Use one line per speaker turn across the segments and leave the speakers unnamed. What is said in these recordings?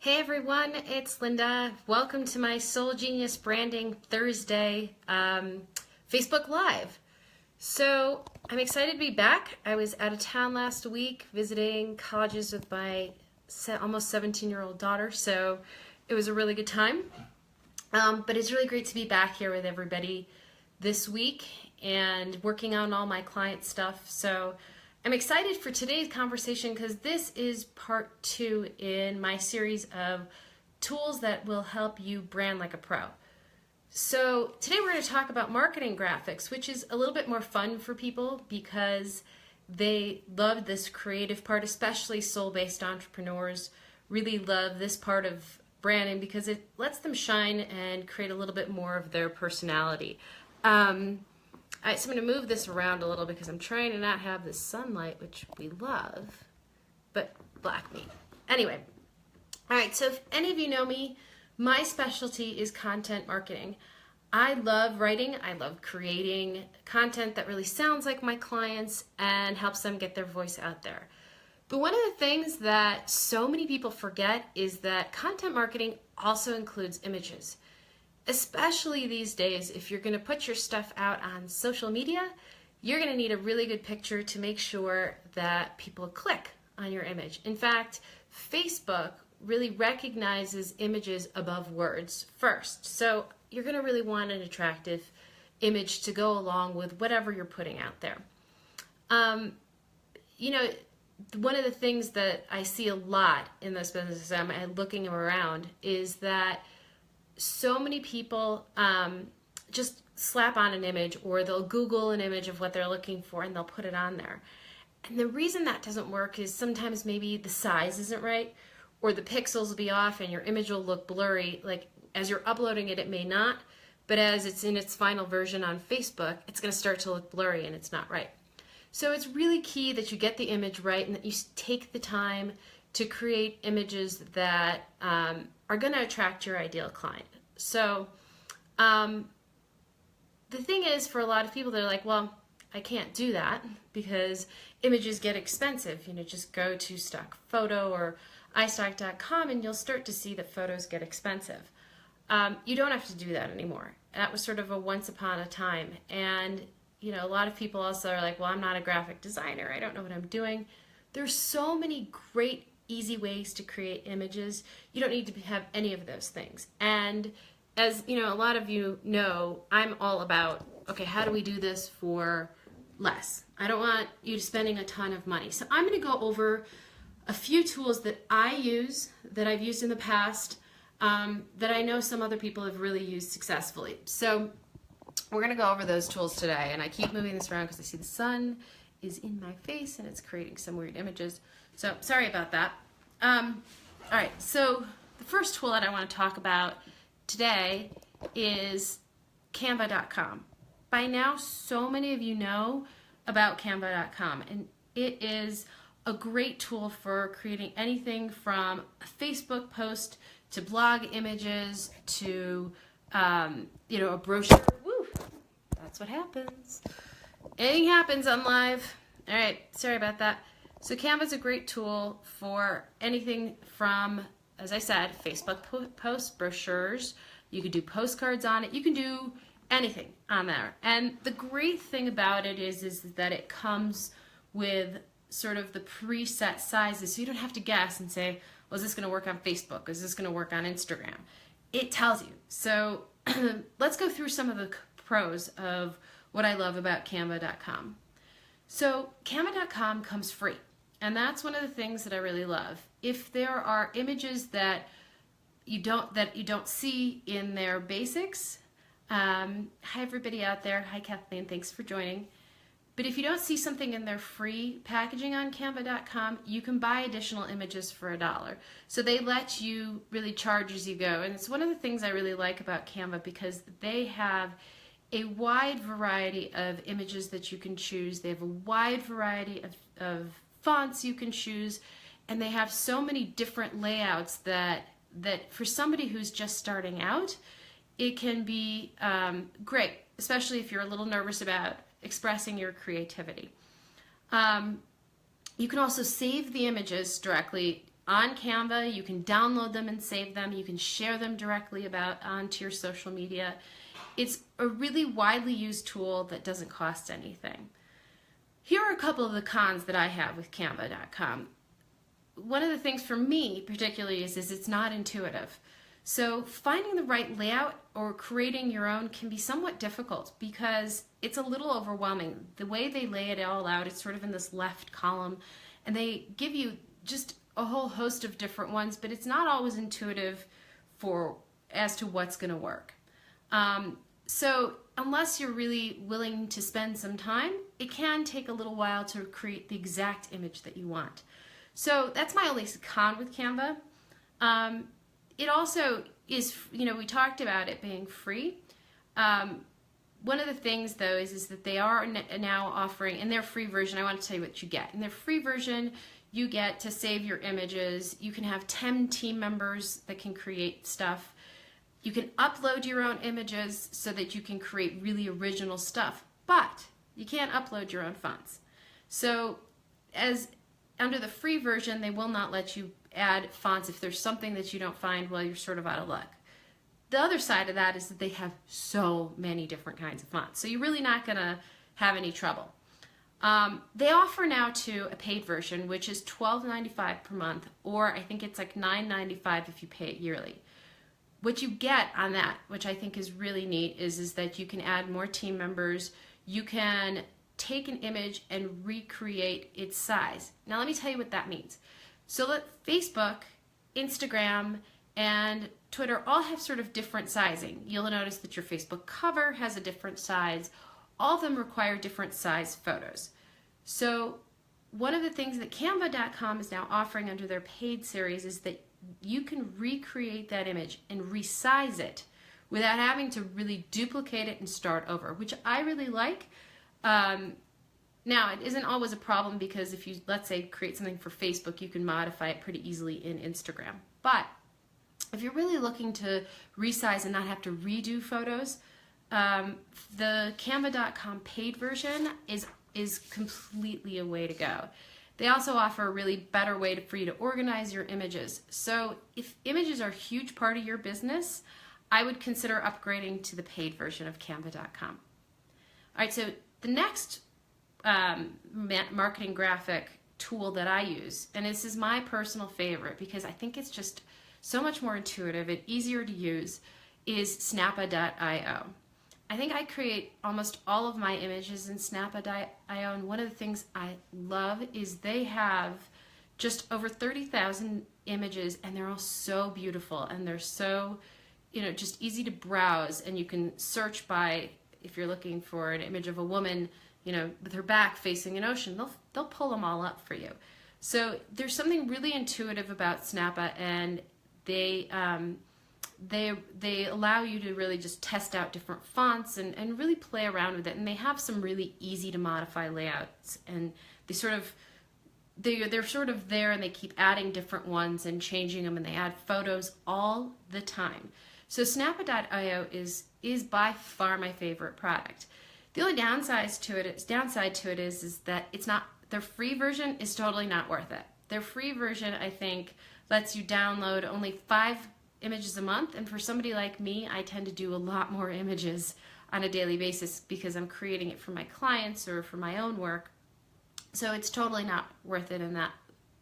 Hey everyone, it's Linda. Welcome to my Soul Genius Branding Thursday Facebook Live. So I'm excited to be back. I was out of town last week visiting colleges with my almost 17-year-old daughter, so it was a really good time. But it's really great to be back here with everybody this week and working on all my client stuff. So I'm excited for today's conversation because this is part 2 in my series of tools that will help you brand like a pro. So today we're going to talk about marketing graphics, which is a little bit more fun for people because they love this creative part, especially soul-based entrepreneurs really love this part of branding because it lets them shine and create a little bit more of their personality. So I'm going to move this around a little because I'm trying to not have the sunlight, which we love, but black me. Anyway, all right, so if any of you know me, my specialty is content marketing. I love writing. I love creating content that really sounds like my clients and helps them get their voice out there. But one of the things that so many people forget is that content marketing also includes images. Especially these days, if you're going to put your stuff out on social media, you're going to need a really good picture to make sure that people click on your image. In fact, Facebook really recognizes images above words first. So you're going to really want an attractive image to go along with whatever you're putting out there. One of the things that I see a lot in this business, I'm looking around, is that so many people just slap on an image or they'll Google an image of what they're looking for and they'll put it on there. And the reason that doesn't work is sometimes maybe the size isn't right or the pixels will be off and your image will look blurry. Like as you're uploading it, it may not, but as it's in its final version on Facebook, it's going to start to look blurry and it's not right. So it's really key that you get the image right and that you take the time to create images that are going to attract your ideal client. So the thing is, for a lot of people, they're like, well, I can't do that because images get expensive. Just go to stock photo or istock.com and you'll start to see that photos get expensive. You don't have to do that anymore. That was sort of a once upon a time. And a lot of people also are like, well, I'm not a graphic designer. I don't know what I'm doing. There's so many great easy ways to create images. You don't need to have any of those things. And as a lot of you know, I'm all about, okay, how do we do this for less? I don't want you spending a ton of money. So I'm going to go over a few tools that I use, that I've used in the past, that I know some other people have really used successfully. So we're going to go over those tools today. And I keep moving this around because I see the sun is in my face and it's creating some weird images. So sorry about that. All right, so the first tool that I want to talk about today is Canva.com. By now, so many of you know about Canva.com, and it is a great tool for creating anything from a Facebook post to blog images to a brochure. Woo, that's what happens. Anything happens on live. All right, sorry about that. So Canva is a great tool for anything from, as I said, Facebook posts, brochures. You could do postcards on it. You can do anything on there. And the great thing about it is that it comes with sort of the preset sizes. So you don't have to guess and say, well, is this going to work on Facebook? Is this going to work on Instagram? It tells you. So let's go through some of the pros of what I love about Canva.com. So Canva.com comes free. And that's one of the things that I really love. If there are images that you don't see in their basics, hi everybody out there. Hi Kathleen, thanks for joining. But if you don't see something in their free packaging on Canva.com, you can buy additional images for $1. So they let you really charge as you go. And it's one of the things I really like about Canva because they have a wide variety of images that you can choose. They have a wide variety of fonts you can choose, and they have so many different layouts that for somebody who's just starting out, it can be great, especially if you're a little nervous about expressing your creativity. You can also save the images directly on Canva. You can download them and save them. You can share them directly onto your social media. It's a really widely used tool that doesn't cost anything. Here are a couple of the cons that I have with Canva.com. One of the things for me particularly is it's not intuitive. So finding the right layout or creating your own can be somewhat difficult because it's a little overwhelming. The way they lay it all out, it's sort of in this left column, and they give you just a whole host of different ones, but it's not always intuitive as to what's going to work. So unless you're really willing to spend some time, it can take a little while to create the exact image that you want. So that's my only con with Canva. It also is, we talked about it being free. One of the things, though, is that they are now offering, in their free version, I want to tell you what you get. In their free version, you get to save your images. You can have 10 team members that can create stuff. You can upload your own images so that you can create really original stuff, but you can't upload your own fonts. So under the free version, they will not let you add fonts if there's something that you don't find. Well, you're sort of out of luck. The other side of that is that they have so many different kinds of fonts, so you're really not going to have any trouble. They offer now too a paid version, which is $12.95 per month, or I think it's like $9.95 if you pay it yearly. What you get on that, which I think is really neat, is that you can add more team members. You can take an image and recreate its size. Now let me tell you what that means. So Facebook, Instagram, and Twitter all have sort of different sizing. You'll notice that your Facebook cover has a different size. All of them require different size photos. So one of the things that Canva.com is now offering under their paid series is that you can recreate that image and resize it without having to really duplicate it and start over, which I really like. Now, it isn't always a problem because if you, let's say, create something for Facebook, you can modify it pretty easily in Instagram. But if you're really looking to resize and not have to redo photos, the Canva.com paid version is completely a way to go. They also offer a really better way for you to organize your images. So if images are a huge part of your business, I would consider upgrading to the paid version of Canva.com. All right, so the next marketing graphic tool that I use, and this is my personal favorite because I think it's just so much more intuitive and easier to use, is Snappa.io. I think I create almost all of my images in Snappa.io, and one of the things I love is they have just over 30,000 images, and they're all so beautiful, and they're so, just easy to browse, and you can search by, if you're looking for an image of a woman, with her back facing an ocean, they'll pull them all up for you. So there's something really intuitive about Snappa, and they allow you to really just test out different fonts and really play around with it. And they have some really easy to modify layouts, and they're sort of there, and they keep adding different ones and changing them, and they add photos all the time. So Snappa.io is by far my favorite product. The only downside to it is that it's not, their free version is totally not worth it. Their free version, I think, lets you download only 5 images a month, and for somebody like me, I tend to do a lot more images on a daily basis because I'm creating it for my clients or for my own work. So it's totally not worth it in that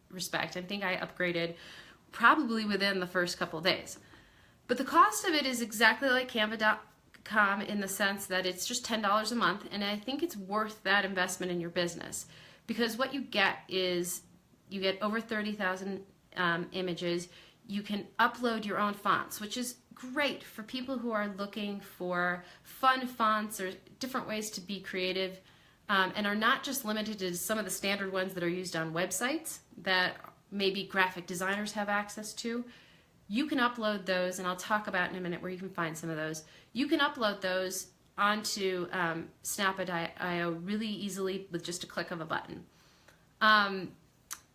respect. I think I upgraded probably within the first couple of days. But the cost of it is exactly like Canva.com in the sense that it's just $10 a month, and I think it's worth that investment in your business because what you get is you get over 30,000 images. You can upload your own fonts, which is great for people who are looking for fun fonts or different ways to be creative, and are not just limited to some of the standard ones that are used on websites that maybe graphic designers have access to. You can upload those, and I'll talk about in a minute where you can find some of those. You can upload those onto Snappa.io really easily with just a click of a button.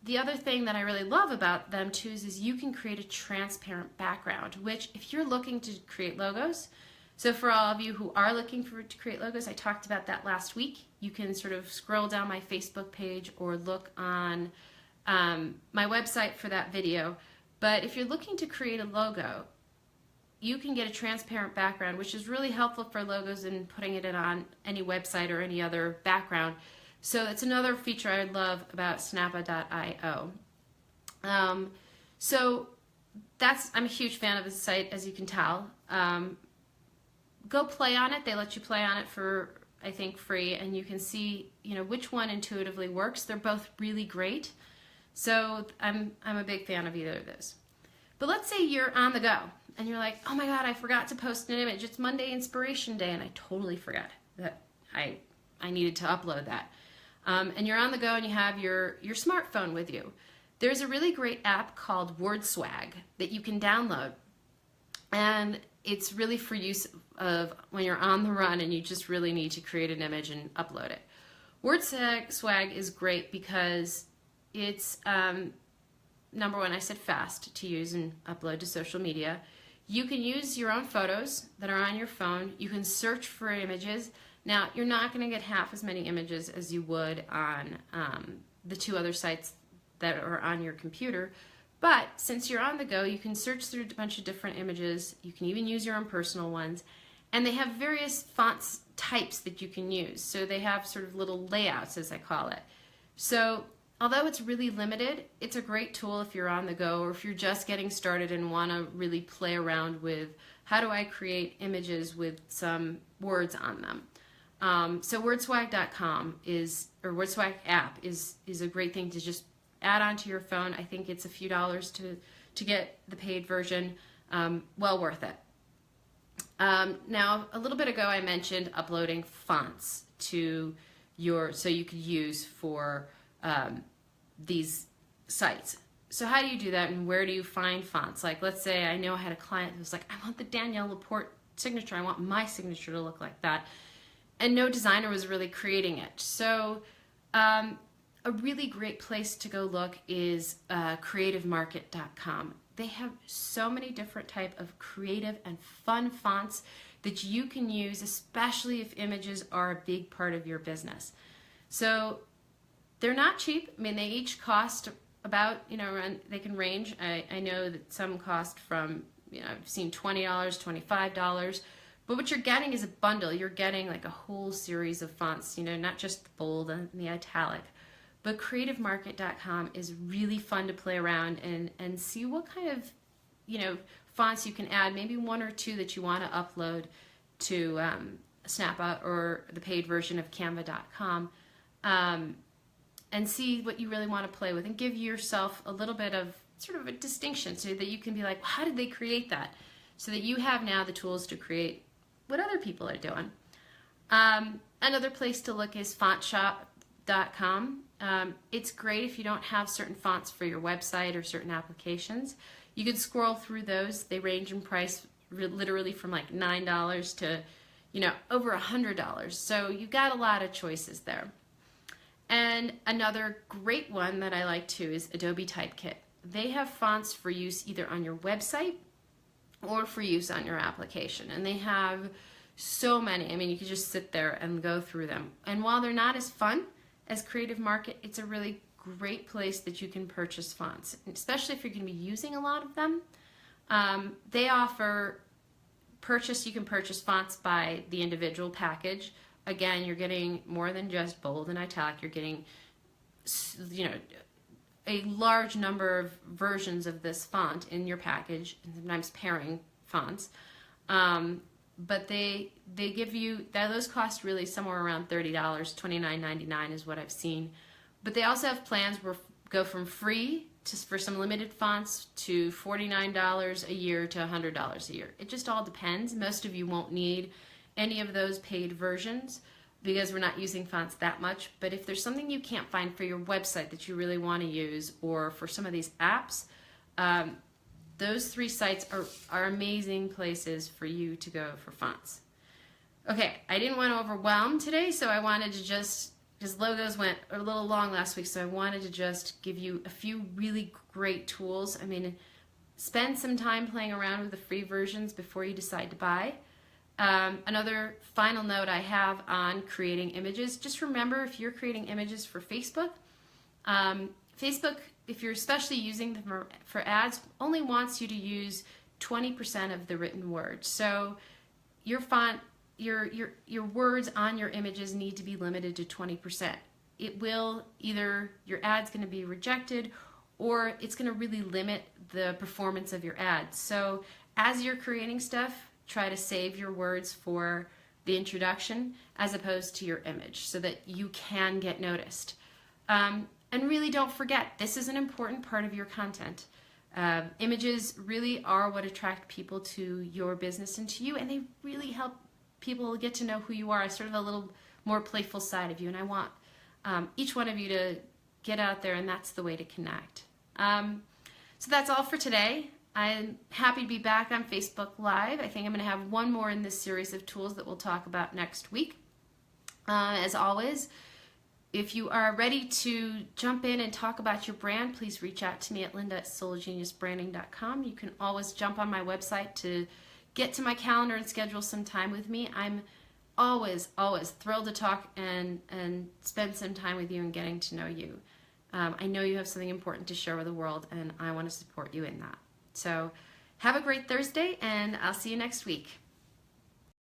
The other thing that I really love about them too is you can create a transparent background, which if you're looking to create logos, so for all of you who are looking to create logos, I talked about that last week. You can sort of scroll down my Facebook page or look on my website for that video. But if you're looking to create a logo, you can get a transparent background, which is really helpful for logos and putting it on any website or any other background. So it's another feature I love about Snappa.io. So I'm a huge fan of the site, as you can tell. Go play on it. They let you play on it for, I think, free, and you can see, which one intuitively works. They're both really great. So I'm a big fan of either of those. But let's say you're on the go and you're like, oh my God, I forgot to post an image. It's Monday Inspiration Day, and I totally forgot that I needed to upload that. And you're on the go and you have your smartphone with you. There's a really great app called WordSwag that you can download. And it's really for use of when you're on the run and you just really need to create an image and upload it. WordSwag is great because it's, number one, I said fast to use and upload to social media. You can use your own photos that are on your phone. You can search for images. Now, you're not going to get half as many images as you would on the two other sites that are on your computer. But since you're on the go, you can search through a bunch of different images. You can even use your own personal ones. And they have various fonts types that you can use. So they have sort of little layouts, as I call it. So although it's really limited, it's a great tool if you're on the go or if you're just getting started and want to really play around with how do I create images with some words on them. So wordswag.com or WordSwag app is a great thing to just add onto your phone. I think it's a few dollars to get the paid version. Well worth it. Now, a little bit ago I mentioned uploading fonts to so you could use for these sites. So how do you do that, and where do you find fonts? Like, let's say I know I had a client who was like, I want the Danielle Laporte signature. I want my signature to look like that. And no designer was really creating it. So a really great place to go look is creativemarket.com. They have so many different type of creative and fun fonts that you can use, especially if images are a big part of your business. So they're not cheap. I mean, they each cost about, they can range. I know that some cost from, I've seen $20, $25. But what you're getting is a bundle. You're getting like a whole series of fonts, not just the bold and the italic. But creativemarket.com is really fun to play around and see what kind of, fonts you can add, maybe one or two that you want to upload to Snappa or the paid version of canva.com. And see what you really want to play with and give yourself a little bit of sort of a distinction so that you can be like, how did they create that? So that you have now the tools to create what other people are doing. Another place to look is fontshop.com. It's great if you don't have certain fonts for your website or certain applications. You can scroll through those. They range in price literally from like $9 to, over $100. So you've got a lot of choices there. And another great one that I like too is Adobe Typekit. They have fonts for use either on your website or for use on your application. And they have so many. I mean, you can just sit there and go through them. And while they're not as fun as Creative Market, it's a really great place that you can purchase fonts, especially if you're going to be using a lot of them. They offer you can purchase fonts by the individual package. Again, you're getting more than just bold and italic. You're getting, a large number of versions of this font in your package, and sometimes pairing fonts. But they give you, those cost really somewhere around $30, $29.99 is what I've seen. But they also have plans where go from free for some limited fonts to $49 a year to $100 a year. It just all depends. Most of you won't need any of those paid versions because we're not using fonts that much. But if there's something you can't find for your website that you really want to use, or for some of these apps, those three sites are amazing places for you to go for fonts. Okay, I didn't want to overwhelm today, so I wanted to because logos went a little long last week, so I wanted to just give you a few really great tools. I mean, spend some time playing around with the free versions before you decide to buy. Another final note I have on creating images, just remember if you're creating images for Facebook, Facebook if you're especially using them for ads, only wants you to use 20% of the written words. So your font, your words on your images need to be limited to 20%. It will either, your ad's going to be rejected, or it's going to really limit the performance of your ads. So as you're creating stuff, try to save your words for the introduction as opposed to your image so that you can get noticed. And really don't forget, this is an important part of your content. Images really are what attract people to your business and to you, and they really help people get to know who you are, sort of a little more playful side of you. And I want each one of you to get out there, and that's the way to connect. So that's all for today. I'm happy to be back on Facebook Live. I think I'm going to have one more in this series of tools that we'll talk about next week. As always, if you are ready to jump in and talk about your brand, please reach out to me at linda@soulgeniusbranding.com. You can always jump on my website to get to my calendar and schedule some time with me. I'm always thrilled to talk and spend some time with you and getting to know you. I know you have something important to share with the world, and I want to support you in that. So have a great Thursday, and I'll see you next week.